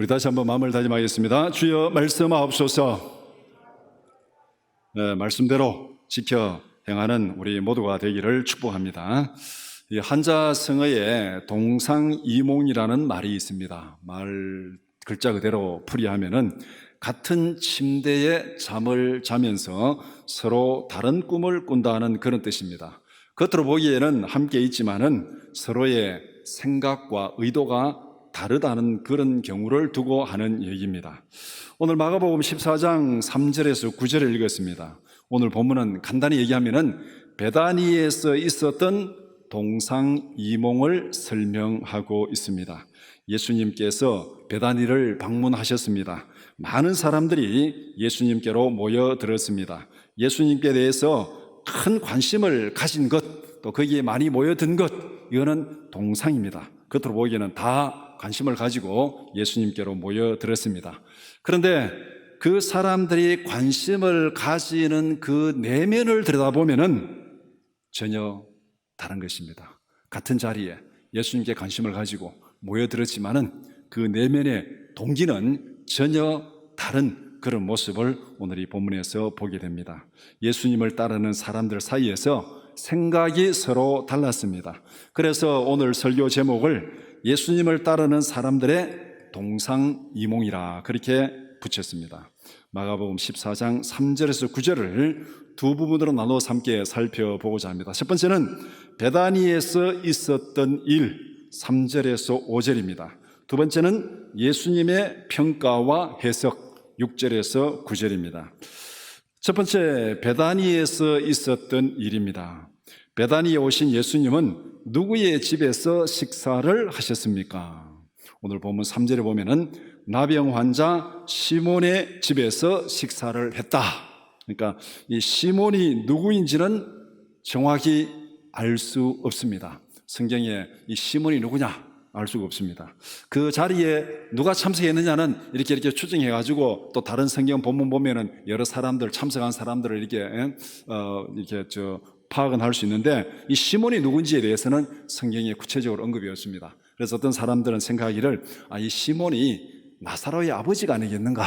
우리 다시 한번 마음을 다짐하겠습니다. 주여 말씀하옵소서. 네, 말씀대로 지켜 행하는 우리 모두가 되기를 축복합니다. 이 한자성어에 동상이몽이라는 말이 있습니다. 말 글자 그대로 풀이하면은 같은 침대에 잠을 자면서 서로 다른 꿈을 꾼다는 그런 뜻입니다. 겉으로 보기에는 함께 있지만은 서로의 생각과 의도가 다르다는 그런 경우를 두고 하는 얘기입니다. 오늘 마가복음 14장 3절에서 9절을 읽었습니다. 오늘 본문은 간단히 얘기하면은 베다니에서 있었던 동상이몽을 설명하고 있습니다. 예수님께서 베다니를 방문하셨습니다. 많은 사람들이 예수님께로 모여들었습니다. 예수님께 대해서 큰 관심을 가진 것, 또 거기에 많이 모여든 것, 이거는 동상입니다. 겉으로 보기에는 다 관심을 가지고 예수님께로 모여들었습니다. 그런데 그 사람들이 관심을 가지는 그 내면을 들여다보면은 전혀 다른 것입니다. 같은 자리에 예수님께 관심을 가지고 모여들었지만은 그 내면의 동기는 전혀 다른 그런 모습을 오늘 이 본문에서 보게 됩니다. 예수님을 따르는 사람들 사이에서 생각이 서로 달랐습니다. 그래서 오늘 설교 제목을 예수님을 따르는 사람들의 동상이몽이라 그렇게 붙였습니다. 마가복음 14장 3절에서 9절을 두 부분으로 나눠서 함께 살펴보고자 합니다. 첫 번째는 베다니에서 있었던 일, 3절에서 5절입니다. 두 번째는 예수님의 평가와 해석, 6절에서 9절입니다. 첫 번째, 베다니에서 있었던 일입니다. 베다니에 오신 예수님은 누구의 집에서 식사를 하셨습니까? 오늘 본문 3절에 보면은 나병 환자 시몬의 집에서 식사를 했다. 그러니까 이 시몬이 누구인지는 정확히 알 수 없습니다. 성경에 이 시몬이 누구냐 알 수가 없습니다. 그 자리에 누가 참석했느냐는 이렇게 추정해가지고 또 다른 성경 본문 보면은 여러 사람들 참석한 사람들을 이렇게 파악은 할 수 있는데 이 시몬이 누군지에 대해서는 성경에 구체적으로 언급이 없습니다. 그래서 어떤 사람들은 생각하기를 이 시몬이 나사로의 아버지가 아니겠는가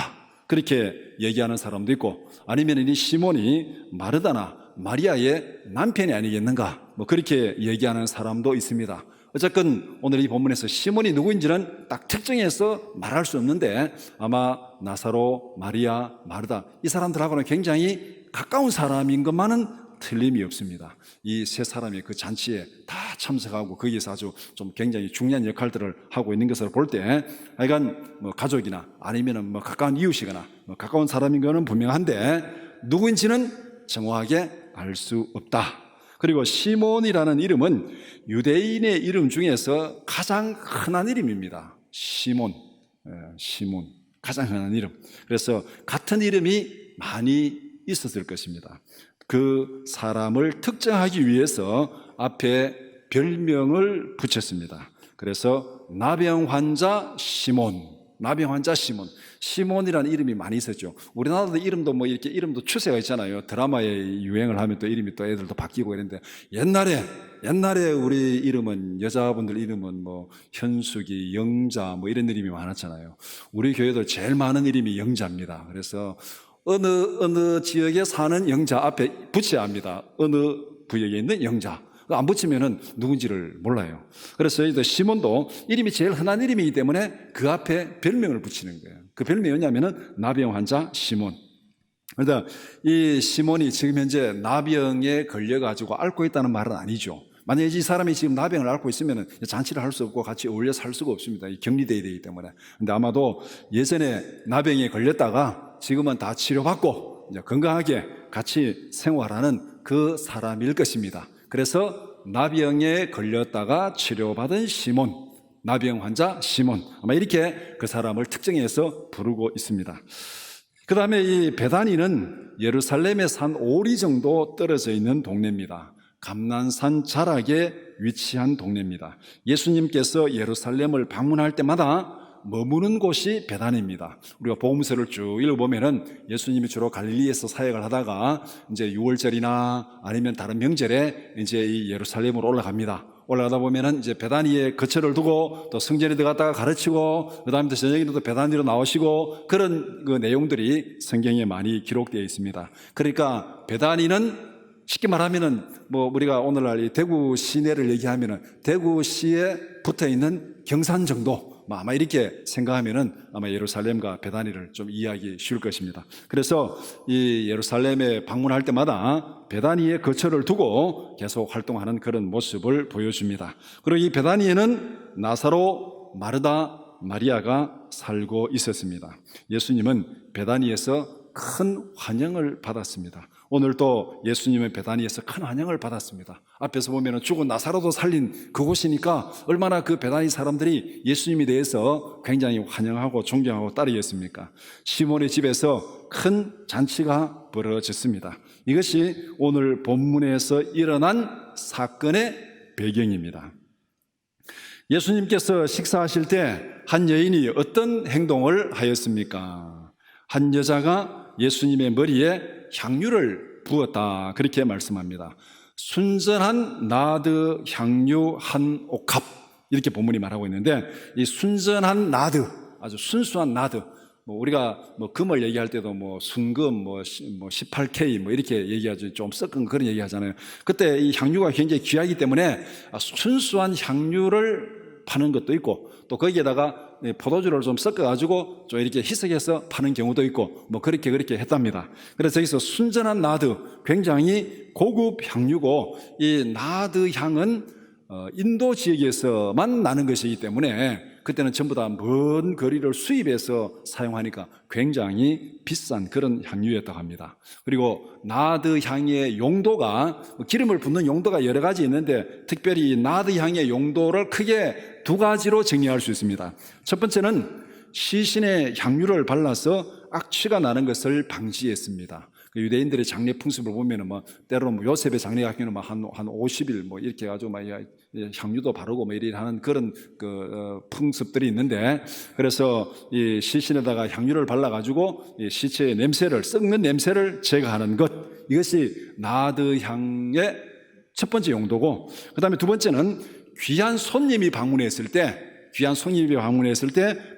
그렇게 얘기하는 사람도 있고 아니면 이 시몬이 마르다나 마리아의 남편이 아니겠는가 그렇게 얘기하는 사람도 있습니다. 어쨌든 오늘 이 본문에서 시몬이 누구인지는 딱 특정해서 말할 수 없는데 아마 나사로, 마리아, 마르다 이 사람들하고는 굉장히 가까운 사람인 것만은 틀림이 없습니다. 이 세 사람이 그 잔치에 다 참석하고 거기에서 아주 좀 굉장히 중요한 역할들을 하고 있는 것을 볼 때 하여간 가족이나 아니면 가까운 이웃이거나 가까운 사람인 것은 분명한데 누구인지는 정확하게 알 수 없다. 그리고 시몬이라는 이름은 유대인의 이름 중에서 가장 흔한 이름입니다. 시몬, 가장 흔한 이름. 그래서 같은 이름이 많이 있었을 것입니다. 그 사람을 특정하기 위해서 앞에 별명을 붙였습니다. 그래서 나병 환자 시몬, 시몬이라는 이름이 많이 있었죠. 우리나라도 이름도 이렇게 이름도 추세가 있잖아요. 드라마에 유행을 하면 또 이름이 또 애들도 바뀌고 이랬는데 옛날에 우리 이름은 여자분들 이름은 현숙이, 영자 이런 이름이 많았잖아요. 우리 교회도 제일 많은 이름이 영자입니다. 그래서 어느 지역에 사는 영자 앞에 붙여야 합니다. 어느 구역에 있는 영자. 안 붙이면은 누군지를 몰라요. 그래서 저희도 시몬도 이름이 제일 흔한 이름이기 때문에 그 앞에 별명을 붙이는 거예요. 그 별명이 뭐냐면은 나병 환자 시몬. 그러니까 이 시몬이 지금 현재 나병에 걸려가지고 앓고 있다는 말은 아니죠. 만약에 이 사람이 지금 나병을 앓고 있으면 잔치를 할 수 없고 같이 어울려서 살 수가 없습니다. 격리되어야 되기 때문에. 근데 아마도 예전에 나병에 걸렸다가 지금은 다 치료받고 이제 건강하게 같이 생활하는 그 사람일 것입니다. 그래서 나병에 걸렸다가 치료받은 시몬, 나병 환자 시몬, 아마 이렇게 그 사람을 특정해서 부르고 있습니다. 그 다음에 이 베다니는 예루살렘에서 한 5리 정도 떨어져 있는 동네입니다. 감난산 자락에 위치한 동네입니다. 예수님께서 예루살렘을 방문할 때마다 머무는 곳이 베다니입니다. 우리가 복음서를 쭉 읽어보면은 예수님이 주로 갈릴리에서 사역을 하다가 이제 6월절이나 아니면 다른 명절에 이제 이 예루살렘으로 올라갑니다. 올라가다 보면은 이제 베다니에 거처를 두고 또 성전에 들어갔다가 가르치고 그다음에 또 저녁에도 또 베다니로 나오시고 그런 그 내용들이 성경에 많이 기록되어 있습니다. 그러니까 베다니는 쉽게 말하면은 뭐 우리가 오늘날 이 대구 시내를 얘기하면은 대구시에 붙어 있는 경산 정도 뭐 아마 이렇게 생각하면은 아마 예루살렘과 베다니를 좀 이해하기 쉬울 것입니다. 그래서 이 예루살렘에 방문할 때마다 베다니에 거처를 두고 계속 활동하는 그런 모습을 보여줍니다. 그리고 이 베다니에는 나사로, 마르다, 마리아가 살고 있었습니다. 예수님은 베다니에서 큰 환영을 받았습니다. 오늘 또 예수님은 베다니에서 큰 환영을 받았습니다. 앞에서 보면 죽은 나사로도 살린 그곳이니까 얼마나 그 베다니 사람들이 예수님에 대해서 굉장히 환영하고 존경하고 따르겠습니까? 시몬의 집에서 큰 잔치가 벌어졌습니다. 이것이 오늘 본문에서 일어난 사건의 배경입니다. 예수님께서 식사하실 때 한 여인이 어떤 행동을 하였습니까? 한 여자가 예수님의 머리에 향유를 부었다, 그렇게 말씀합니다. 순전한 나드 향유 한 옥합, 이렇게 본문이 말하고 있는데, 이 순전한 나드, 아주 순수한 나드, 뭐 우리가 뭐 금을 얘기할 때도 뭐 순금 뭐 18K 뭐 이렇게 얘기하죠. 좀 섞은 그런 얘기하잖아요. 그때 이 향유가 굉장히 귀하기 때문에 순수한 향유를 파는 것도 있고, 또 거기에다가 포도주를 좀 섞어가지고 좀 이렇게 희석해서 파는 경우도 있고, 뭐 그렇게 했답니다. 그래서 여기서 순전한 나드, 굉장히 고급 향유고, 이 나드 향은 인도 지역에서만 나는 것이기 때문에 그때는 전부 다 먼 거리를 수입해서 사용하니까 굉장히 비싼 그런 향유였다고 합니다. 그리고 나드 향의 용도가, 기름을 붓는 용도가 여러 가지 있는데 특별히 나드 향의 용도를 크게 두 가지로 정리할 수 있습니다. 첫 번째는 시신에 향유를 발라서 악취가 나는 것을 방지했습니다. 유대인들의 장례 풍습을 보면은 뭐 때로는 뭐 요셉의 장례 같은 경우는 한 50일 뭐 이렇게 해가지고 막 향유도 바르고 뭐 이렇게 하는 그런 풍습들이 있는데, 그래서 이 시신에다가 향유를 발라가지고 이 시체의 냄새를, 썩는 냄새를 제거하는 것, 이것이 나드 향의 첫 번째 용도고, 그 다음에 두 번째는 귀한 손님이 방문했을 때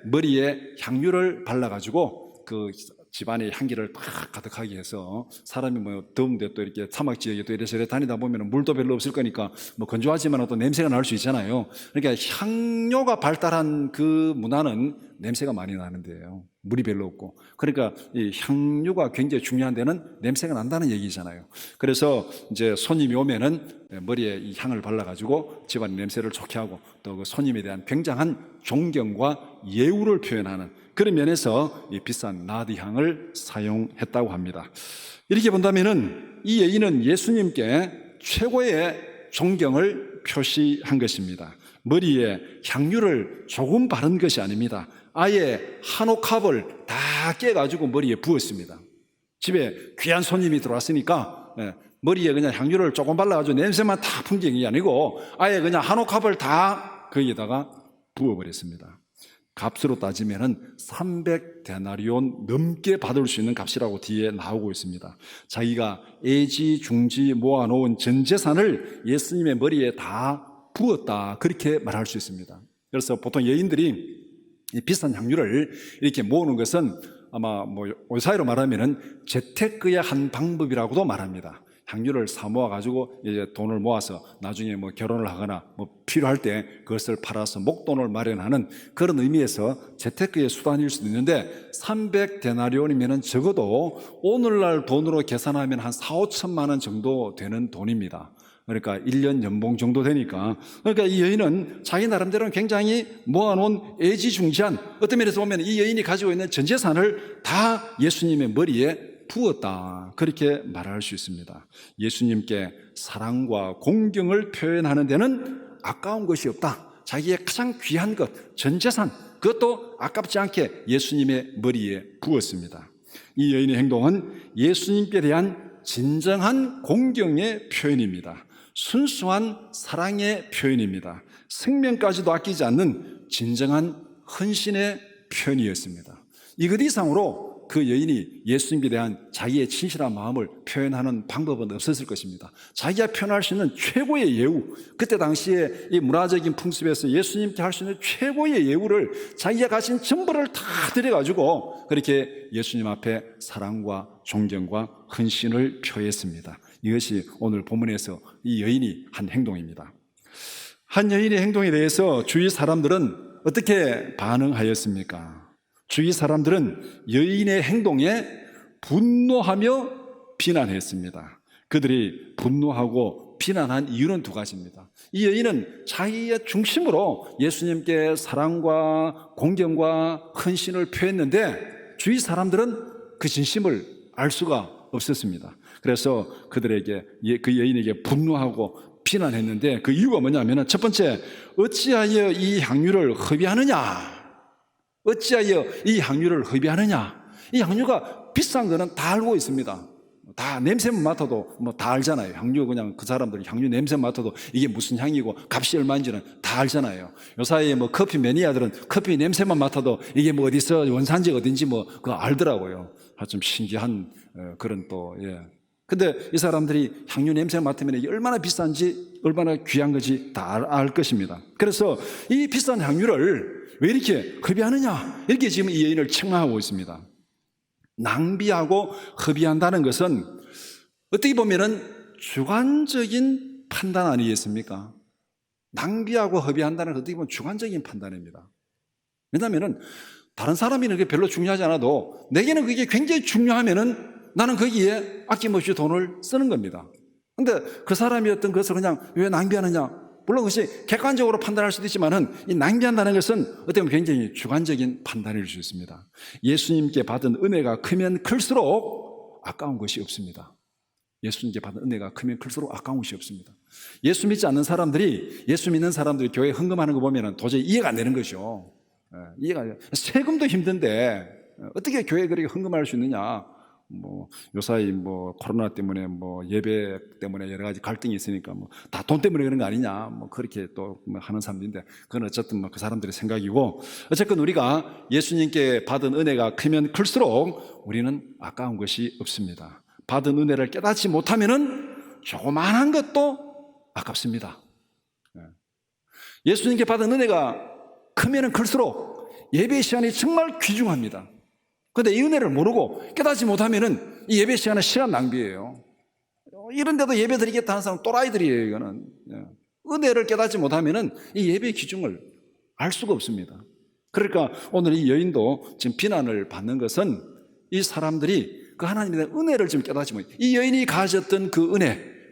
머리에 향유를 발라가지고 그 집안의 향기를 딱 가득하게 해서, 사람이 뭐 더운데 또 이렇게 사막 지역에 또 이래저래 다니다 보면 물도 별로 없을 거니까 뭐 건조하지만 또 냄새가 날 수 있잖아요. 그러니까 향료가 발달한 그 문화는 냄새가 많이 나는데요, 물이 별로 없고. 그러니까 이 향유가 굉장히 중요한 데는 냄새가 난다는 얘기잖아요. 그래서 이제 손님이 오면은 머리에 이 향을 발라가지고 집안의 냄새를 좋게 하고, 또 그 손님에 대한 굉장한 존경과 예우를 표현하는 그런 면에서 이 비싼 나드 향을 사용했다고 합니다. 이렇게 본다면은 이 여인은 예수님께 최고의 존경을 표시한 것입니다. 머리에 향유를 조금 바른 것이 아닙니다. 아예 한 옥합을 다 깨가지고 머리에 부었습니다. 집에 귀한 손님이 들어왔으니까 머리에 그냥 향유를 조금 발라가지고 냄새만 다 풍기는 게 아니고 아예 그냥 한 옥합을 다 거기에다가 부어버렸습니다. 값으로 따지면은 300데나리온 넘게 받을 수 있는 값이라고 뒤에 나오고 있습니다. 자기가 애지중지 모아놓은 전 재산을 예수님의 머리에 다 부었다, 그렇게 말할 수 있습니다. 그래서 보통 여인들이 이 비싼 향유를 이렇게 모으는 것은 아마 뭐 사이로 말하면은 재테크의 한 방법이라고도 말합니다. 향유를 사 모아가지고 이제 돈을 모아서 나중에 뭐 결혼을 하거나 뭐 필요할 때 그것을 팔아서 목돈을 마련하는 그런 의미에서 재테크의 수단일 수도 있는데, 300데나리온이면 적어도 오늘날 돈으로 계산하면 한 4, 5천만 원 정도 되는 돈입니다. 그러니까 1년 연봉 정도 되니까. 그러니까 이 여인은 자기 나름대로는 굉장히 모아놓은 애지중지한, 어떤 면에서 보면 이 여인이 가지고 있는 전 재산을 다 예수님의 머리에 부었다, 그렇게 말할 수 있습니다. 예수님께 사랑과 공경을 표현하는 데는 아까운 것이 없다. 자기의 가장 귀한 것, 전 재산, 그것도 아깝지 않게 예수님의 머리에 부었습니다. 이 여인의 행동은 예수님께 대한 진정한 공경의 표현입니다. 순수한 사랑의 표현입니다. 생명까지도 아끼지 않는 진정한 헌신의 표현이었습니다. 이것 이상으로 그 여인이 예수님께 대한 자기의 진실한 마음을 표현하는 방법은 없었을 것입니다. 자기가 표현할 수 있는 최고의 예우, 그때 당시에 이 문화적인 풍습에서 예수님께 할 수 있는 최고의 예우를 자기가 가진 전부를 다 들여가지고 그렇게 예수님 앞에 사랑과 존경과 헌신을 표했습니다. 이것이 오늘 본문에서 이 여인이 한 행동입니다. 한 여인의 행동에 대해서 주위 사람들은 어떻게 반응하였습니까? 주위 사람들은 여인의 행동에 분노하며 비난했습니다. 그들이 분노하고 비난한 이유는 두 가지입니다. 이 여인은 자기의 중심으로 예수님께 사랑과 공경과 헌신을 표했는데 주위 사람들은 그 진심을 알 수가 없었습니다. 그래서 그들에게, 그 여인에게 분노하고 비난했는데 그 이유가 뭐냐면, 첫 번째, 어찌하여 이 향유를 흡입하느냐? 어찌하여 이 향유를 흡입하느냐? 이 향유가 비싼 거는 다 알고 있습니다. 다 냄새만 맡아도 뭐 다 알잖아요. 향유, 그냥 그 사람들이 향유 냄새 맡아도 이게 무슨 향이고 값이 얼마인지는 다 알잖아요. 요사이에 뭐 커피 매니아들은 커피 냄새만 맡아도 이게 뭐 어디서 원산지가 어딘지 뭐 그거 알더라고요. 좀 신기한 그런 또, 예. 근데 이 사람들이 향유 냄새 맡으면 이게 얼마나 비싼지, 얼마나 귀한 건지 다 알 것입니다. 그래서 이 비싼 향유를 왜 이렇게 흡입하느냐, 이렇게 지금 이 여인을 책망하고 있습니다. 낭비하고 흡입한다는 것은 어떻게 보면은 주관적인 판단 아니겠습니까? 낭비하고 흡입한다는 것은 어떻게 보면 주관적인 판단입니다. 왜냐하면은 다른 사람이 그게 별로 중요하지 않아도 내게는 그게 굉장히 중요하면은 나는 거기에 아낌없이 돈을 쓰는 겁니다. 근데 그 사람이 어떤 것을 그냥 왜 낭비하느냐? 물론 그것이 객관적으로 판단할 수도 있지만은 이 낭비한다는 것은 어떻게 보면 굉장히 주관적인 판단일 수 있습니다. 예수님께 받은 은혜가 크면 클수록 아까운 것이 없습니다. 예수님께 받은 은혜가 크면 클수록 아까운 것이 없습니다. 예수 믿지 않는 사람들이, 예수 믿는 사람들이 교회에 헌금하는 거 보면 도저히 이해가 안 되는 거죠. 이해가 안 돼요. 세금도 힘든데 어떻게 교회에 그렇게 헌금할 수 있느냐? 뭐 요사이 뭐 코로나 때문에 뭐 예배 때문에 여러 가지 갈등이 있으니까 뭐 다 돈 때문에 그런 거 아니냐, 뭐 그렇게 또 하는 사람들인데, 그건 어쨌든 뭐 그 사람들의 생각이고, 어쨌든 우리가 예수님께 받은 은혜가 크면 클수록 우리는 아까운 것이 없습니다. 받은 은혜를 깨닫지 못하면은 조그만한 것도 아깝습니다. 예수님께 받은 은혜가 크면은 클수록 예배 시간이 정말 귀중합니다. 그런데 이 은혜를 모르고 깨닫지 못하면은 이 예배 시간은 시간 낭비예요. 이런데도 예배 드리겠다 하는 사람은 또라이들이에요, 이거는. 은혜를 깨닫지 못하면은 이 예배의 기준을 알 수가 없습니다. 그러니까 오늘 이 여인도 지금 비난을 받는 것은 이 사람들이 그 하나님에 대한 은혜를 지금 깨닫지 못해요. 이 여인이 가졌던 그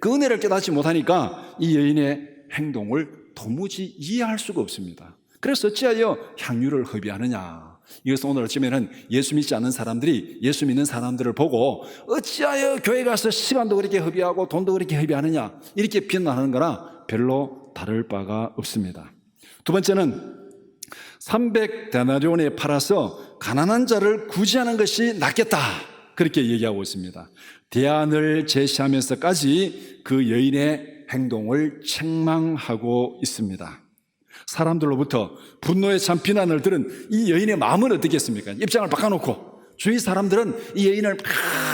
은혜를 깨닫지 못하니까 이 여인의 행동을 도무지 이해할 수가 없습니다. 그래서 어찌하여 향유를 흡입하느냐? 이것은 오늘 어쩌면은 예수 믿지 않는 사람들이 예수 믿는 사람들을 보고 어찌하여 교회 가서 시간도 그렇게 흡입하고 돈도 그렇게 흡입하느냐, 이렇게 비난하는 거나 별로 다를 바가 없습니다. 두 번째는 300데나리온에 팔아서 가난한 자를 구제하는 것이 낫겠다, 그렇게 얘기하고 있습니다. 대안을 제시하면서까지 그 여인의 행동을 책망하고 있습니다. 사람들로부터 분노에 찬 비난을 들은 이 여인의 마음은 어떻겠습니까? 입장을 바꿔놓고 주위 사람들은 이 여인을 막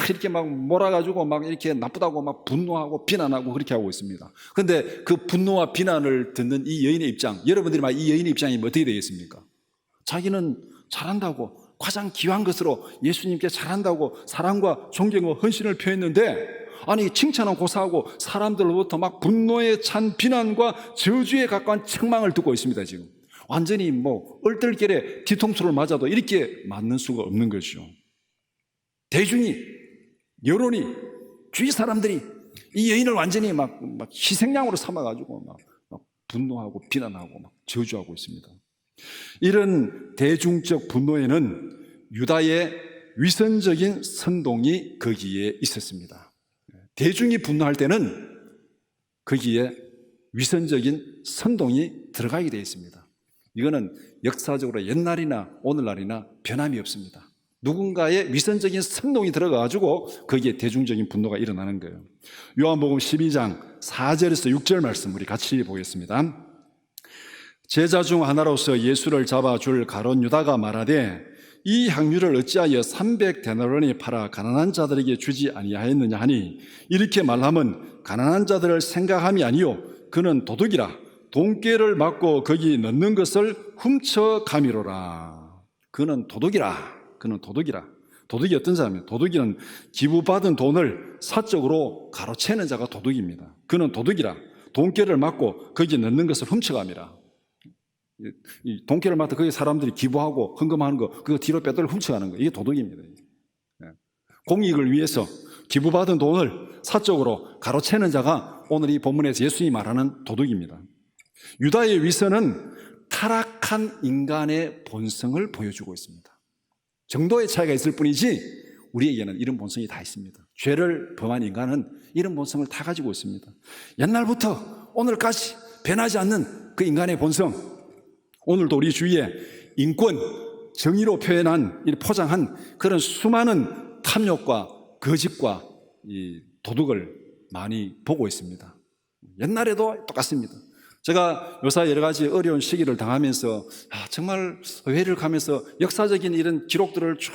이렇게 막 몰아가지고 막 이렇게 나쁘다고 막 분노하고 비난하고 그렇게 하고 있습니다. 그런데 그 분노와 비난을 듣는 이 여인의 입장, 여러분들이 막 이 여인의 입장이 어떻게 되겠습니까? 자기는 잘한다고, 가장 귀한 것으로 예수님께 잘한다고 사랑과 존경과 헌신을 표했는데, 아니 칭찬은 고사하고 사람들로부터 막 분노에 찬 비난과 저주에 가까운 책망을 듣고 있습니다. 지금 완전히 뭐 얼떨결에 뒤통수를 맞아도 이렇게 맞는 수가 없는 것이죠. 대중이, 여론이, 주위 사람들이 이 여인을 완전히 막 희생양으로 삼아가지고 막 분노하고 비난하고 막 저주하고 있습니다. 이런 대중적 분노에는 유다의 위선적인 선동이 거기에 있었습니다. 대중이 분노할 때는 거기에 위선적인 선동이 들어가게 되어 있습니다. 이거는 역사적으로 옛날이나 오늘날이나 변함이 없습니다. 누군가의 위선적인 선동이 들어가가지고 거기에 대중적인 분노가 일어나는 거예요. 요한복음 12장 4절에서 6절 말씀 우리 같이 보겠습니다. 제자 중 하나로서 예수를 잡아줄 가룟 유다가 말하되 이 향유를 어찌하여 300데나리온에 팔아 가난한 자들에게 주지 아니하였느냐 하니, 이렇게 말하면 가난한 자들을 생각함이 아니요 그는 도둑이라. 돈꾀를 맞고 거기 넣는 것을 훔쳐가미로라. 그는 도둑이라. 그는 도둑이라. 도둑이 어떤 자면, 도둑이는 기부받은 돈을 사적으로 가로채는 자가 도둑입니다. 그는 도둑이라. 돈꾀를 맞고 거기 넣는 것을 훔쳐가미라. 이 돈깨를 맡아 거기 사람들이 기부하고 헌금하는 거, 그거 뒤로 빼돌려 훔쳐가는 거, 이게 도둑입니다. 공익을 위해서 기부받은 돈을 사적으로 가로채는 자가 오늘 이 본문에서 예수님이 말하는 도둑입니다. 유다의 위선은 타락한 인간의 본성을 보여주고 있습니다. 정도의 차이가 있을 뿐이지 우리에게는 이런 본성이 다 있습니다. 죄를 범한 인간은 이런 본성을 다 가지고 있습니다. 옛날부터 오늘까지 변하지 않는 그 인간의 본성, 오늘도 우리 주위에 인권, 정의로 표현한, 포장한 그런 수많은 탐욕과 거짓과 이 도둑을 많이 보고 있습니다. 옛날에도 똑같습니다. 제가 요사 여러 가지 어려운 시기를 당하면서 정말 회를 가면서 역사적인 이런 기록들을 쭉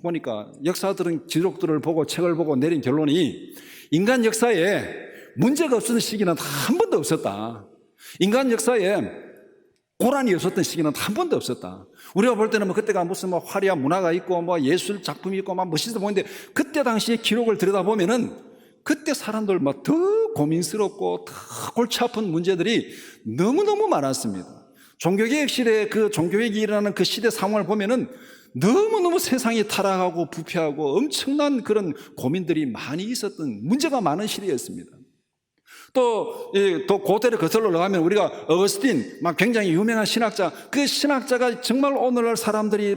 보니까, 역사들은 기록들을 보고 책을 보고 내린 결론이, 인간 역사에 문제가 없었던 시기는 한 번도 없었다. 인간 역사에 고난이 없었던 시기는 한 번도 없었다. 우리가 볼 때는 그때가 무슨 화려한 문화가 있고 예술 작품이 있고 멋있어 보이는데, 그때 당시의 기록을 들여다보면은 그때 사람들 더 고민스럽고 더 골치 아픈 문제들이 너무너무 많았습니다. 종교개혁 시대에 그 종교개혁이 일어나는 그 시대 상황을 보면은 너무너무 세상이 타락하고 부패하고 엄청난 그런 고민들이 많이 있었던, 문제가 많은 시대였습니다. 또 고대를 거슬러 올라가면 우리가 어거스틴, 굉장히 유명한 신학자, 그 신학자가 정말 오늘날 사람들이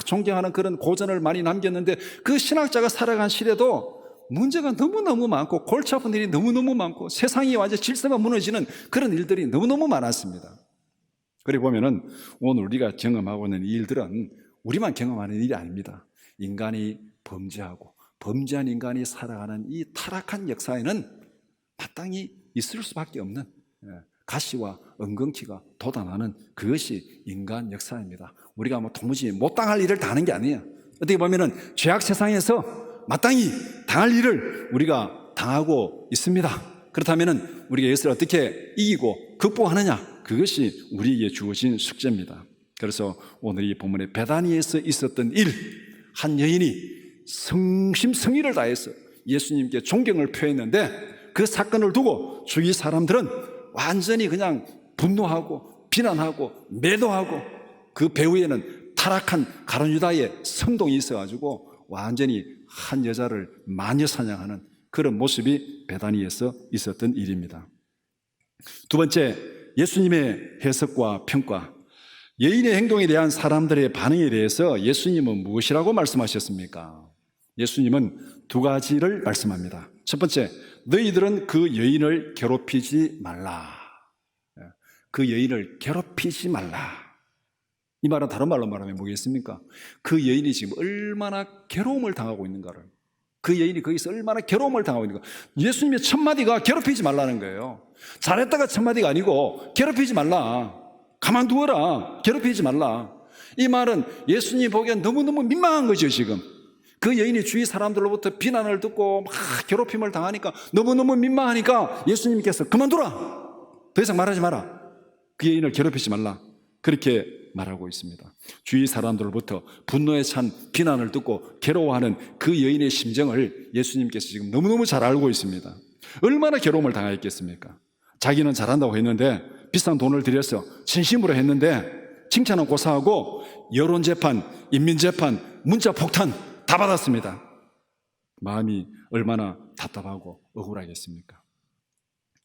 존경하는 그런 고전을 많이 남겼는데, 그 신학자가 살아간 시대도 문제가 너무너무 많고 골치 아픈 일이 너무너무 많고 세상이 완전 질서가 무너지는 그런 일들이 너무너무 많았습니다. 그리고 보면은 오늘 우리가 경험하고 있는 이 일들은 우리만 경험하는 일이 아닙니다. 인간이 범죄하고 범죄한 인간이 살아가는 이 타락한 역사에는 마땅히 있을 수밖에 없는 가시와 엉겅퀴가 돋아나는 그것이 인간 역사입니다. 우리가 도무지 못 당할 일을 당하는 게 아니에요. 어떻게 보면은 죄악 세상에서 마땅히 당할 일을 우리가 당하고 있습니다. 그렇다면은 우리가 이것을 어떻게 이기고 극복하느냐, 그것이 우리에게 주어진 숙제입니다. 그래서 오늘 이 본문에 베다니에서 있었던 일, 한 여인이 성심성의를 다해서 예수님께 존경을 표했는데, 그 사건을 두고 주위 사람들은 완전히 그냥 분노하고 비난하고 매도하고, 그 배후에는 타락한 가룟 유다의 선동이 있어가지고 완전히 한 여자를 마녀 사냥하는 그런 모습이 베다니에서 있었던 일입니다. 두 번째, 예수님의 해석과 평가. 여인의 행동에 대한 사람들의 반응에 대해서 예수님은 무엇이라고 말씀하셨습니까? 예수님은 두 가지를 말씀합니다. 첫 번째, 너희들은 그 여인을 괴롭히지 말라. 그 여인을 괴롭히지 말라. 이 말은 다른 말로 말하면 뭐겠습니까? 그 여인이 지금 얼마나 괴로움을 당하고 있는가를, 그 여인이 거기서 얼마나 괴로움을 당하고 있는가. 예수님의 첫 마디가 괴롭히지 말라는 거예요. 잘했다가 첫 마디가 아니고 괴롭히지 말라, 가만두어라, 괴롭히지 말라. 이 말은 예수님이 보기엔 너무너무 민망한 거죠. 지금 그 여인이 주위 사람들로부터 비난을 듣고 막 괴롭힘을 당하니까 너무너무 민망하니까 예수님께서 그만두라, 더 이상 말하지 마라, 그 여인을 괴롭히지 말라, 그렇게 말하고 있습니다. 주위 사람들로부터 분노에 찬 비난을 듣고 괴로워하는 그 여인의 심정을 예수님께서 지금 너무너무 잘 알고 있습니다. 얼마나 괴로움을 당했겠습니까? 자기는 잘한다고 했는데, 비싼 돈을 들여서 진심으로 했는데 칭찬은 고사하고 여론재판, 인민재판, 문자폭탄 다 받았습니다. 마음이 얼마나 답답하고 억울하겠습니까?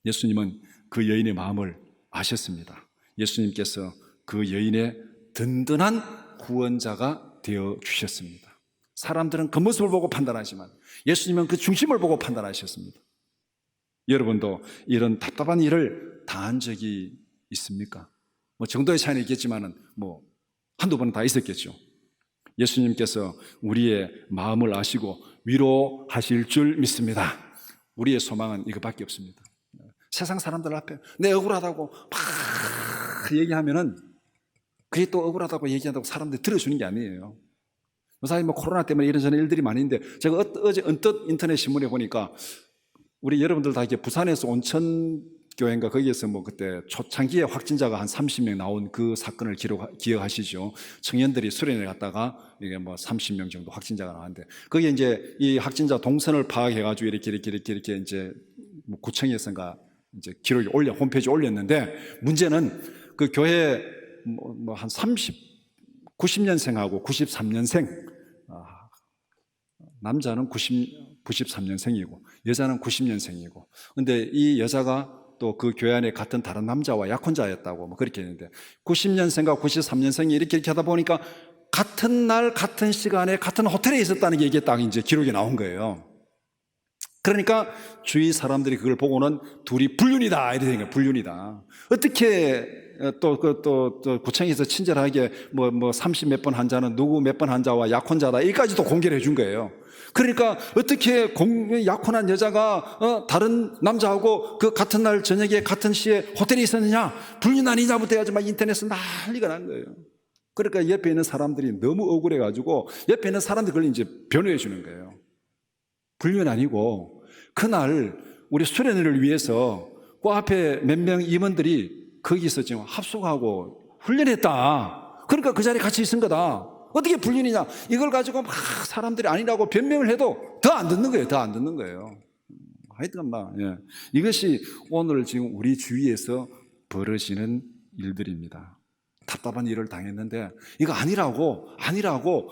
예수님은 그 여인의 마음을 아셨습니다. 예수님께서 그 여인의 든든한 구원자가 되어 주셨습니다. 사람들은 겉모습을 보고 판단하지만 예수님은 그 중심을 보고 판단하셨습니다. 여러분도 이런 답답한 일을 당한 적이 있습니까? 정도의 차이는 있겠지만은 한두 번은 다 있었겠죠. 예수님께서 우리의 마음을 아시고 위로하실 줄 믿습니다. 우리의 소망은 이것밖에 없습니다. 세상 사람들 앞에 내 억울하다고 막 얘기하면은, 그게 또 억울하다고 얘기한다고 사람들이 들어주는 게 아니에요. 사실 뭐 코로나 때문에 이런저런 일들이 많은데 제가 어제 언뜻 인터넷 신문에 보니까 우리 여러분들 다 이렇게 부산에서 온천교회인가 거기에서 뭐 그때 초창기에 확진자가 한 30명 나온 그 사건을 기억하시죠? 청년들이 수련회 갔다가 이게 뭐 30명 정도 확진자가 나왔는데 거기에 이제 이 확진자 동선을 파악해가지고 이렇게 이제 뭐 구청에서인가 이제 기록이 홈페이지에 올렸는데 문제는 그 교회 뭐 한 90년생하고 93년생 남자는 93년생이고 여자는 90년생이고 근데 이 여자가 또 그 교회 안에 같은 다른 남자와 약혼자였다고 뭐 그렇게 했는데 90년생과 93년생이 이렇게 하다 보니까 같은 날 같은 시간에 같은 호텔에 있었다는 게 이게 딱 이제 기록이 나온 거예요. 그러니까 주위 사람들이 그걸 보고는 둘이 불륜이다 이렇게 된 거예요. 불륜이다. 어떻게 또 구청에서 친절하게 뭐 30 몇 번 환자는 누구 몇 번 환자와 약혼자다 이까지도 공개를 해준 거예요. 그러니까 어떻게 약혼한 여자가 다른 남자하고 그 같은 날 저녁에 같은 시에 호텔에 있었느냐 불륜 아니냐부터 해가지고 막 인터넷에 난리가 난 거예요. 그러니까 옆에 있는 사람들이 너무 억울해가지고 옆에 있는 사람들 그걸 이제 변호해 주는 거예요. 불륜 아니고 그날 우리 수련회를 위해서 그 앞에 몇 명 임원들이 거기서 지금 합숙하고 훈련했다. 그러니까 그 자리에 같이 있은 거다. 어떻게 불륜이냐? 이걸 가지고 막 사람들이 아니라고 변명을 해도 더 안 듣는 거예요. 더 안 듣는 거예요. 하여튼 이것이 오늘 지금 우리 주위에서 벌어지는 일들입니다. 답답한 일을 당했는데 이거 아니라고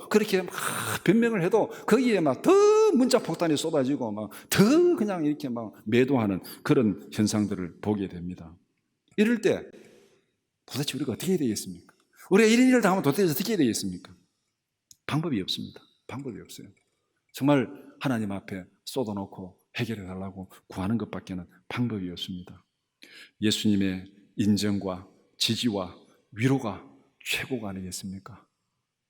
그렇게 막 변명을 해도 거기에 막 더 문자 폭탄이 쏟아지고 막 더 그냥 이렇게 막 매도하는 그런 현상들을 보게 됩니다. 이럴 때 도대체 우리가 어떻게 해야 되겠습니까? 우리가 이런 일을 당하면 도대체 어떻게 해야 되겠습니까? 방법이 없습니다. 방법이 없어요. 정말 하나님 앞에 쏟아놓고 해결해 달라고 구하는 것밖에는 방법이 없습니다. 예수님의 인정과 지지와 위로가 최고가 아니겠습니까?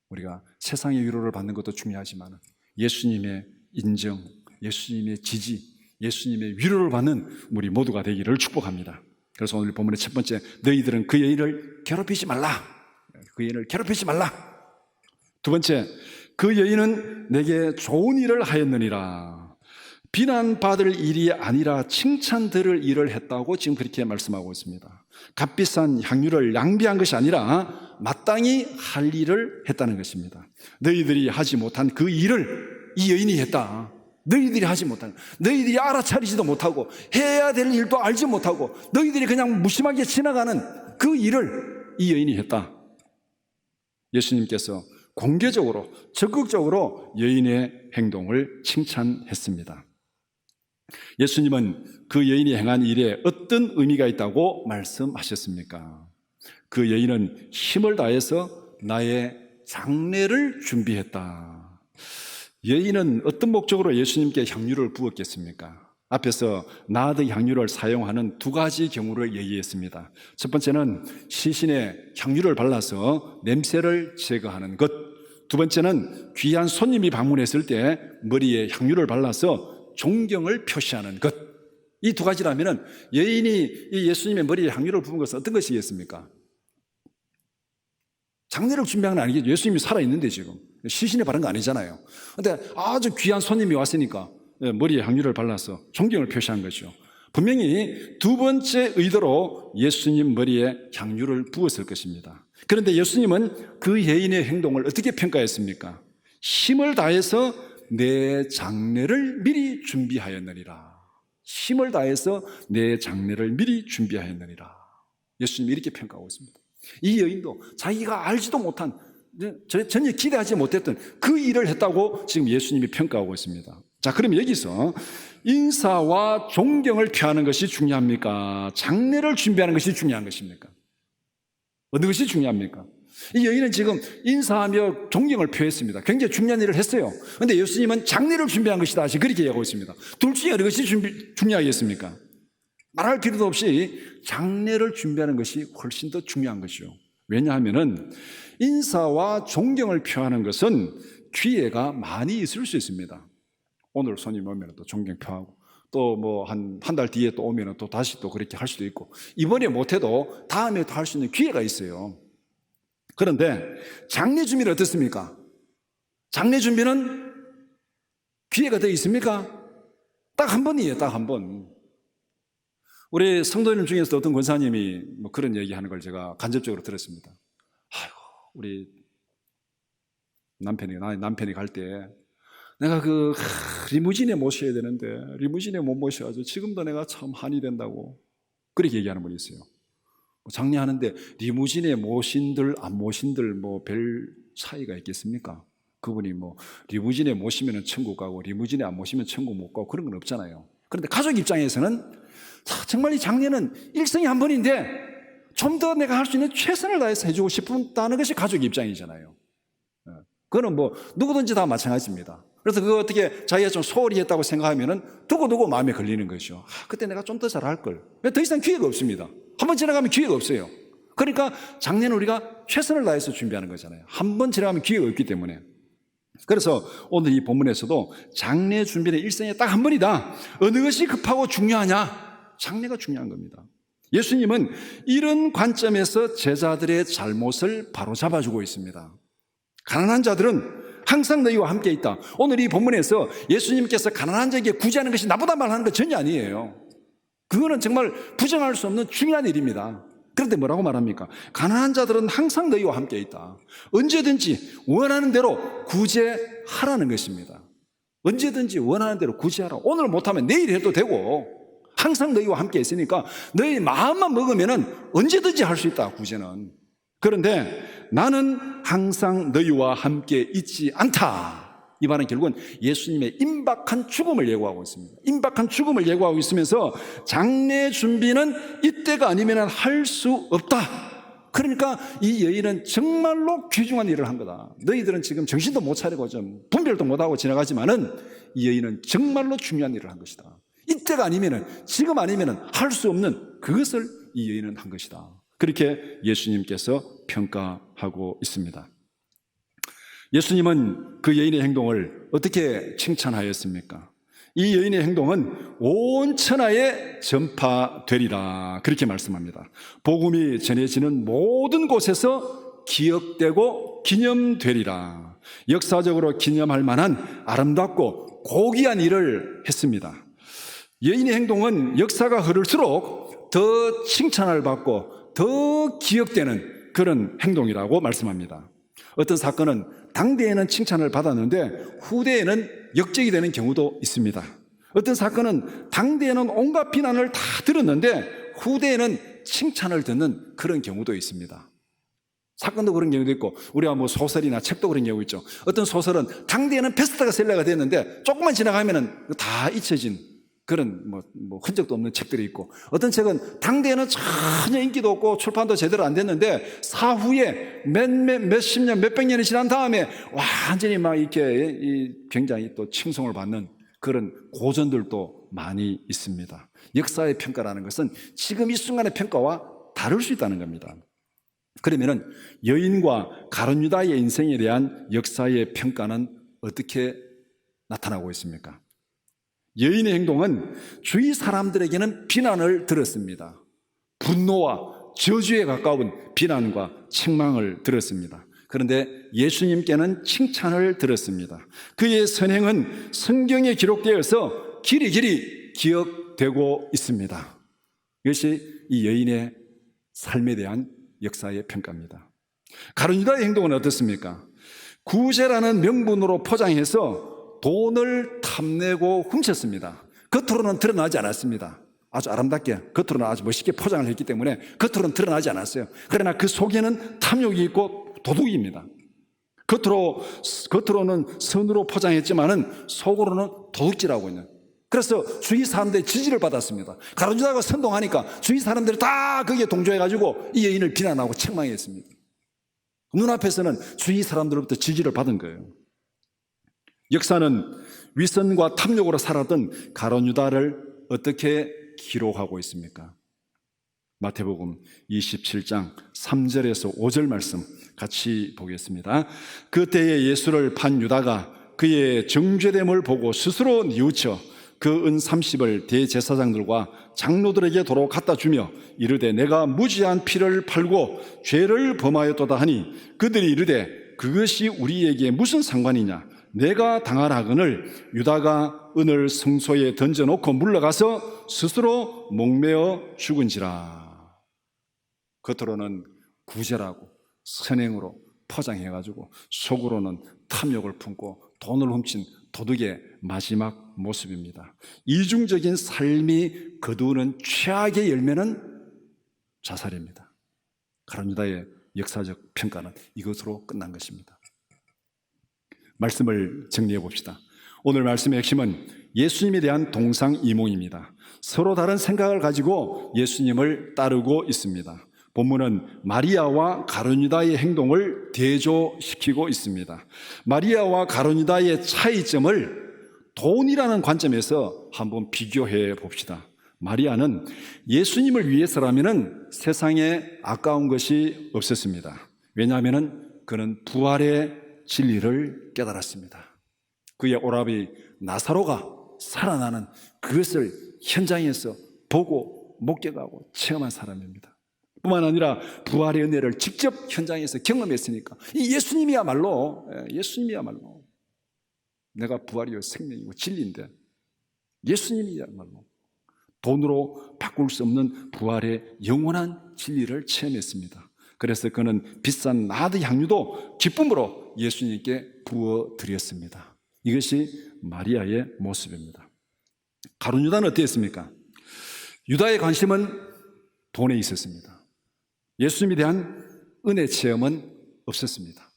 우리가 세상의 위로를 받는 것도 중요하지만 예수님의 인정, 예수님의 지지, 예수님의 위로를 받는 우리 모두가 되기를 축복합니다. 그래서 오늘 본문의 첫 번째, 너희들은 그 여인을 괴롭히지 말라. 그 여인을 괴롭히지 말라. 두 번째, 그 여인은 내게 좋은 일을 하였느니라. 비난받을 일이 아니라 칭찬 들을 일을 했다고 지금 그렇게 말씀하고 있습니다. 값비싼 향유를 낭비한 것이 아니라 마땅히 할 일을 했다는 것입니다. 너희들이 하지 못한 그 일을 이 여인이 했다. 너희들이 하지 못한, 너희들이 알아차리지도 못하고 해야 될 일도 알지 못하고 너희들이 그냥 무심하게 지나가는 그 일을 이 여인이 했다. 예수님께서 공개적으로 적극적으로 여인의 행동을 칭찬했습니다. 예수님은 그 여인이 행한 일에 어떤 의미가 있다고 말씀하셨습니까? 그 여인은 힘을 다해서 나의 장례를 준비했다. 여인은 어떤 목적으로 예수님께 향유를 부었겠습니까? 앞에서 나드 향유를 사용하는 두 가지 경우를 얘기했습니다. 첫 번째는 시신에 향유를 발라서 냄새를 제거하는 것. 두 번째는 귀한 손님이 방문했을 때 머리에 향유를 발라서 존경을 표시하는 것. 이 두 가지라면 여인이 이 예수님의 머리에 향유를 부은 것은 어떤 것이겠습니까? 장례를 준비한 건 아니겠죠. 예수님이 살아있는데 지금 시신에 바른 거 아니잖아요. 그런데 아주 귀한 손님이 왔으니까 머리에 향유를 발라서 존경을 표시한 거죠. 분명히 두 번째 의도로 예수님 머리에 향유를 부었을 것입니다. 그런데 예수님은 그 여인의 행동을 어떻게 평가했습니까? 힘을 다해서 내 장례를 미리 준비하였느니라. 힘을 다해서 내 장례를 미리 준비하였느니라. 예수님이 이렇게 평가하고 있습니다. 이 여인도 자기가 알지도 못한, 전혀 기대하지 못했던 그 일을 했다고 지금 예수님이 평가하고 있습니다. 자, 그럼 여기서 인사와 존경을 표하는 것이 중요합니까? 장례를 준비하는 것이 중요한 것입니까? 어느 것이 중요합니까? 이 여인은 지금 인사하며 존경을 표했습니다. 굉장히 중요한 일을 했어요. 그런데 예수님은 장례를 준비한 것이다. 지금 그렇게 얘기하고 있습니다. 둘 중에 어느 것이 중요하겠습니까? 말할 필요도 없이 장례를 준비하는 것이 훨씬 더 중요한 것이죠. 왜냐하면 인사와 존경을 표하는 것은 기회가 많이 있을 수 있습니다. 오늘 손님 오면 또 존경 표하고 또 뭐 한 달 뒤에 또 오면 또 다시 또 그렇게 할 수도 있고 이번에 못해도 다음에 또 할 수 있는 기회가 있어요. 그런데 장례 준비는 어떻습니까? 장례 준비는 기회가 더 있습니까? 딱 한 번이에요. 딱 한 번. 우리 성도님 중에서 어떤 권사님이 뭐 그런 얘기하는 걸 제가 간접적으로 들었습니다. 아이고, 우리 남편이 갈 때 내가 리무진에 모셔야 되는데 리무진에 못 모셔가지고 지금도 내가 참 한이 된다고 그렇게 얘기하는 분이 있어요. 장례하는데 리무진에 모신들 안 모신들 뭐 별 차이가 있겠습니까? 그분이 뭐 리무진에 모시면 천국 가고 리무진에 안 모시면 천국 못 가고 그런 건 없잖아요. 그런데 가족 입장에서는 정말 이 장례는 일생에 한 번인데 좀 더 내가 할 수 있는 최선을 다해서 해주고 싶다는 것이 가족 입장이잖아요. 그거는 뭐 누구든지 다 마찬가지입니다. 그래서 그거 어떻게 자기가 좀 소홀히 했다고 생각하면은 두고두고 마음에 걸리는 것이죠. 그때 내가 좀 더 잘할 걸. 더 이상 기회가 없습니다. 한 번 지나가면 기회가 없어요. 그러니까 장례는 우리가 최선을 다해서 준비하는 거잖아요. 한 번 지나가면 기회가 없기 때문에. 그래서 오늘 이 본문에서도 장례 준비는 일생에 딱 한 번이다. 어느 것이 급하고 중요하냐? 장례가 중요한 겁니다. 예수님은 이런 관점에서 제자들의 잘못을 바로잡아주고 있습니다. 가난한 자들은 항상 너희와 함께 있다. 오늘 이 본문에서 예수님께서 가난한 자에게 구제하는 것이 나쁘다 말하는 것 전혀 아니에요. 그거는 정말 부정할 수 없는 중요한 일입니다. 그런데 뭐라고 말합니까? 가난한 자들은 항상 너희와 함께 있다. 언제든지 원하는 대로 구제하라는 것입니다. 언제든지 원하는 대로 구제하라. 오늘 못하면 내일 해도 되고 항상 너희와 함께 있으니까 너희 마음만 먹으면 언제든지 할 수 있다, 구제는. 그런데 나는 항상 너희와 함께 있지 않다. 이 말은 결국은 예수님의 임박한 죽음을 예고하고 있습니다. 임박한 죽음을 예고하고 있으면서 장례 준비는 이때가 아니면 할 수 없다. 그러니까 이 여인은 정말로 귀중한 일을 한 거다. 너희들은 지금 정신도 못 차리고 좀 분별도 못하고 지나가지만은 이 여인은 정말로 중요한 일을 한 것이다. 이때가 아니면은, 지금 아니면은 할 수 없는 그것을 이 여인은 한 것이다. 그렇게 예수님께서 평가하고 있습니다. 예수님은 그 여인의 행동을 어떻게 칭찬하였습니까? 이 여인의 행동은 온 천하에 전파되리라, 그렇게 말씀합니다. 복음이 전해지는 모든 곳에서 기억되고 기념되리라. 역사적으로 기념할 만한 아름답고 고귀한 일을 했습니다. 여인의 행동은 역사가 흐를수록 더 칭찬을 받고 더 기억되는 그런 행동이라고 말씀합니다. 어떤 사건은 당대에는 칭찬을 받았는데 후대에는 역적이 되는 경우도 있습니다. 어떤 사건은 당대에는 온갖 비난을 다 들었는데 후대에는 칭찬을 듣는 그런 경우도 있습니다. 사건도 그런 경우도 있고, 우리가 뭐 소설이나 책도 그런 경우 있죠. 어떤 소설은 당대에는 베스트셀러가 됐는데 조금만 지나가면은 다 잊혀진 그런 뭐 흔적도 없는 책들이 있고, 어떤 책은 당대에는 전혀 인기도 없고 출판도 제대로 안 됐는데 사후에 몇십 년, 몇백 년이 지난 다음에 완전히 막 이렇게 굉장히 또 칭송을 받는 그런 고전들도 많이 있습니다. 역사의 평가라는 것은 지금 이 순간의 평가와 다를 수 있다는 겁니다. 그러면은 여인과 가룟 유다의 인생에 대한 역사의 평가는 어떻게 나타나고 있습니까? 여인의 행동은 주위 사람들에게는 비난을 들었습니다. 분노와 저주에 가까운 비난과 책망을 들었습니다. 그런데 예수님께는 칭찬을 들었습니다. 그의 선행은 성경에 기록되어서 길이길이 기억되고 있습니다. 이것이 이 여인의 삶에 대한 역사의 평가입니다. 가룟 유다의 행동은 어떻습니까? 구제라는 명분으로 포장해서 돈을 탐내고 훔쳤습니다. 겉으로는 드러나지 않았습니다. 아주 아름답게, 겉으로는 아주 멋있게 포장을 했기 때문에 겉으로는 드러나지 않았어요. 그러나 그 속에는 탐욕이 있고 도둑입니다. 겉으로는 선으로 포장했지만은 속으로는 도둑질하고 있는. 그래서 주위 사람들의 지지를 받았습니다. 가룟 유다가 선동하니까 주위 사람들이 다 거기에 동조해가지고 이 여인을 비난하고 책망했습니다. 눈앞에서는 주위 사람들로부터 지지를 받은 거예요. 역사는 위선과 탐욕으로 살았던 가룟 유다를 어떻게 기록하고 있습니까? 마태복음 27장 3절에서 5절 말씀 같이 보겠습니다. 그때에 예수를 판 유다가 그의 정죄됨을 보고 스스로 뉘우쳐 그 은 30을 대제사장들과 장로들에게 도로 갖다 주며 이르되 내가 무지한 피를 팔고 죄를 범하였도다 하니 그들이 이르되 그것이 우리에게 무슨 상관이냐? 내가 당할 학은을 유다가 은을 성소에 던져놓고 물러가서 스스로 목매어 죽은지라. 겉으로는 구제라고 선행으로 포장해가지고 속으로는 탐욕을 품고 돈을 훔친 도둑의 마지막 모습입니다. 이중적인 삶이 거두는 최악의 열매는 자살입니다. 가룟 유다의 역사적 평가는 이것으로 끝난 것입니다. 말씀을 정리해 봅시다. 오늘 말씀의 핵심은 예수님에 대한 동상이몽입니다. 서로 다른 생각을 가지고 예수님을 따르고 있습니다. 본문은 마리아와 가룟 유다의 행동을 대조시키고 있습니다. 마리아와 가룟 유다의 차이점을 돈이라는 관점에서 한번 비교해 봅시다. 마리아는 예수님을 위해서라면 세상에 아까운 것이 없었습니다. 왜냐하면 그는 부활의 진리를 깨달았습니다. 그의 오라비 나사로가 살아나는 그것을 현장에서 보고 목격하고 체험한 사람입니다. 뿐만 아니라 부활의 은혜를 직접 현장에서 경험했으니까 이 예수님이야말로 내가 부활이요 생명이고 진리인데 예수님이야말로 돈으로 바꿀 수 없는 부활의 영원한 진리를 체험했습니다. 그래서 그는 비싼 나드 향유도 기쁨으로 예수님께 부어드렸습니다. 이것이 마리아의 모습입니다. 가룟 유다는 어땠습니까? 유다의 관심은 돈에 있었습니다. 예수님에 대한 은혜 체험은 없었습니다.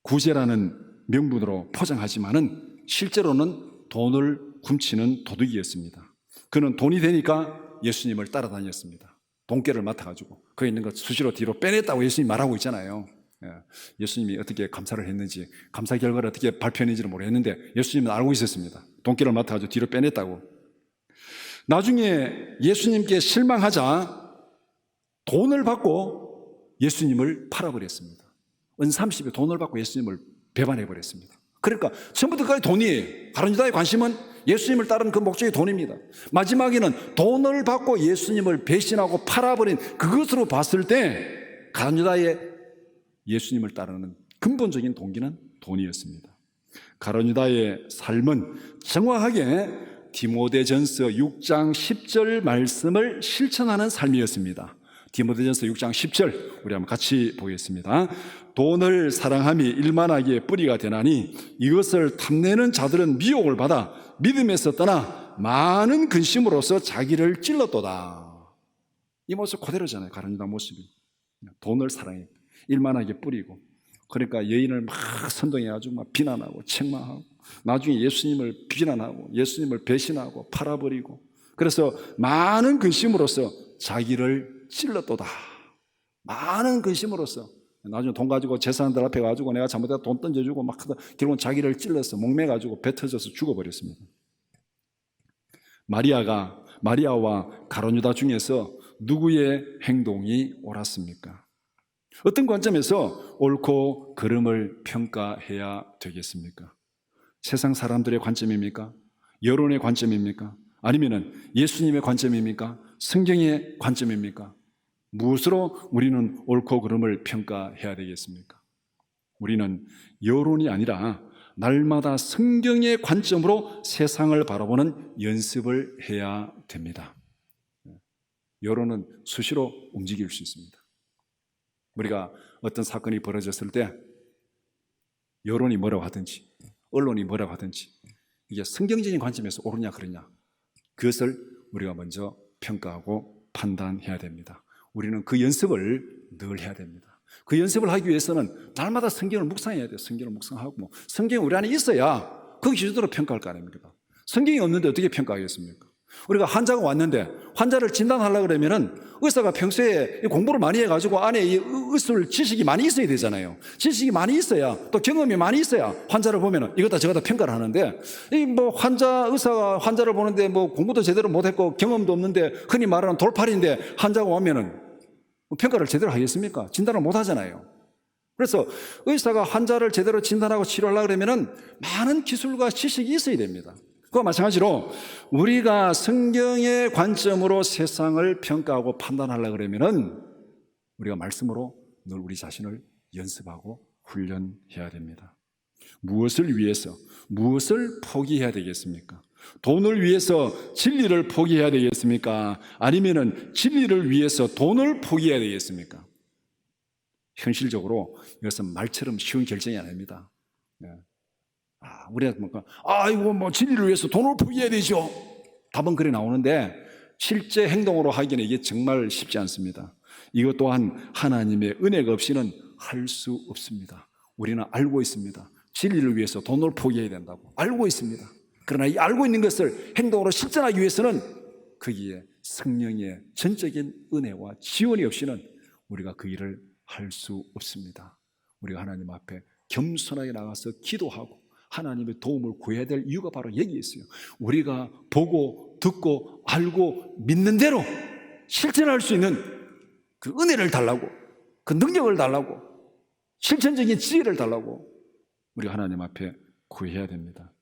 구제라는 명분으로 포장하지만은 실제로는 돈을 훔치는 도둑이었습니다. 그는 돈이 되니까 예수님을 따라다녔습니다. 돈깨를 맡아가지고 거기 있는 것 수시로 뒤로 빼냈다고 예수님이 말하고 있잖아요. 예수님이 어떻게 감사를 했는지, 감사 결과를 어떻게 발표했는지는 모르겠는데 예수님은 알고 있었습니다. 돈깨를 맡아가지고 뒤로 빼냈다고. 나중에 예수님께 실망하자 돈을 받고 예수님을 팔아버렸습니다. 은 30에 돈을 받고 예수님을 배반해버렸습니다. 그러니까 처음부터까지 돈이에요. 가룟 유다의 관심은 예수님을 따르는 그 목적이 돈입니다. 마지막에는 돈을 받고 예수님을 배신하고 팔아버린 그것으로 봤을 때 가룟 유다의 예수님을 따르는 근본적인 동기는 돈이었습니다. 가룟 유다의 삶은 정확하게 디모데전서 6장 10절 말씀을 실천하는 삶이었습니다. 디모데전서 6장 10절 우리 한번 같이 보겠습니다. 돈을 사랑함이 일만하기에 뿌리가 되나니 이것을 탐내는 자들은 미혹을 받아 믿음에서 떠나 많은 근심으로서 자기를 찔렀도다. 이 모습 그대로잖아요. 가룟 유다 모습이. 돈을 사랑해 일만하게 뿌리고, 그러니까 여인을 막 선동해가지고 막 비난하고 책망하고, 나중에 예수님을 비난하고 예수님을 배신하고 팔아버리고, 그래서 많은 근심으로서 자기를 찔렀도다. 많은 근심으로써 나중에 돈 가지고 재산들 앞에 가지고 내가 잘못해서 돈 던져주고 막 하다 결국은 자기를 찔러서 목매가지고 배 터져서 죽어버렸습니다. 마리아와 가룟 유다 중에서 누구의 행동이 옳았습니까? 어떤 관점에서 옳고 그름을 평가해야 되겠습니까? 세상 사람들의 관점입니까? 여론의 관점입니까? 아니면은 예수님의 관점입니까? 성경의 관점입니까? 무엇으로 우리는 옳고 그름을 평가해야 되겠습니까? 우리는 여론이 아니라 날마다 성경의 관점으로 세상을 바라보는 연습을 해야 됩니다. 여론은 수시로 움직일 수 있습니다. 우리가 어떤 사건이 벌어졌을 때 여론이 뭐라고 하든지 언론이 뭐라고 하든지 이게 성경적인 관점에서 옳으냐 그러냐, 그것을 우리가 먼저 평가하고 판단해야 됩니다. 우리는 그 연습을 늘 해야 됩니다. 그 연습을 하기 위해서는 날마다 성경을 묵상해야 돼요. 성경을 묵상하고 성경이 우리 안에 있어야 그 기준으로 평가할 거 아닙니까? 성경이 없는데 어떻게 평가하겠습니까? 우리가 환자가 왔는데 환자를 진단하려고 그러면은 의사가 평소에 공부를 많이 해가지고 안에 이 의술 지식이 많이 있어야 되잖아요. 지식이 많이 있어야, 또 경험이 많이 있어야 환자를 보면은 이거다 저거다 평가를 하는데, 이 뭐 의사가 환자를 보는데 뭐 공부도 제대로 못했고 경험도 없는데 흔히 말하는 돌팔인데 환자가 오면은 평가를 제대로 하겠습니까? 진단을 못 하잖아요. 그래서 의사가 환자를 제대로 진단하고 치료하려고 그러면은 많은 기술과 지식이 있어야 됩니다. 그와 마찬가지로 우리가 성경의 관점으로 세상을 평가하고 판단하려고 그러면은 우리가 말씀으로 늘 우리 자신을 연습하고 훈련해야 됩니다. 무엇을 위해서, 무엇을 포기해야 되겠습니까? 돈을 위해서 진리를 포기해야 되겠습니까? 아니면은 진리를 위해서 돈을 포기해야 되겠습니까? 현실적으로 이것은 말처럼 쉬운 결정이 아닙니다. 우리가 이거 뭐 진리를 위해서 돈을 포기해야 되죠. 답은 그래 나오는데 실제 행동으로 하기는 이게 정말 쉽지 않습니다. 이것 또한 하나님의 은혜가 없이는 할 수 없습니다. 우리는 알고 있습니다. 진리를 위해서 돈을 포기해야 된다고 알고 있습니다. 그러나 이 알고 있는 것을 행동으로 실천하기 위해서는 거기에 성령의 전적인 은혜와 지원이 없이는 우리가 그 일을 할 수 없습니다. 우리가 하나님 앞에 겸손하게 나가서 기도하고 하나님의 도움을 구해야 될 이유가 바로 여기에 있어요. 우리가 보고 듣고 알고 믿는 대로 실천할 수 있는 그 은혜를 달라고, 그 능력을 달라고, 실천적인 지혜를 달라고 우리가 하나님 앞에 구해야 됩니다.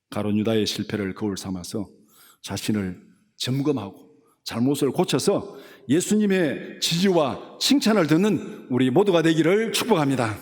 가룟 유다의 실패를 거울 삼아서 자신을 점검하고 잘못을 고쳐서 예수님의 지지와 칭찬을 듣는 우리 모두가 되기를 축복합니다.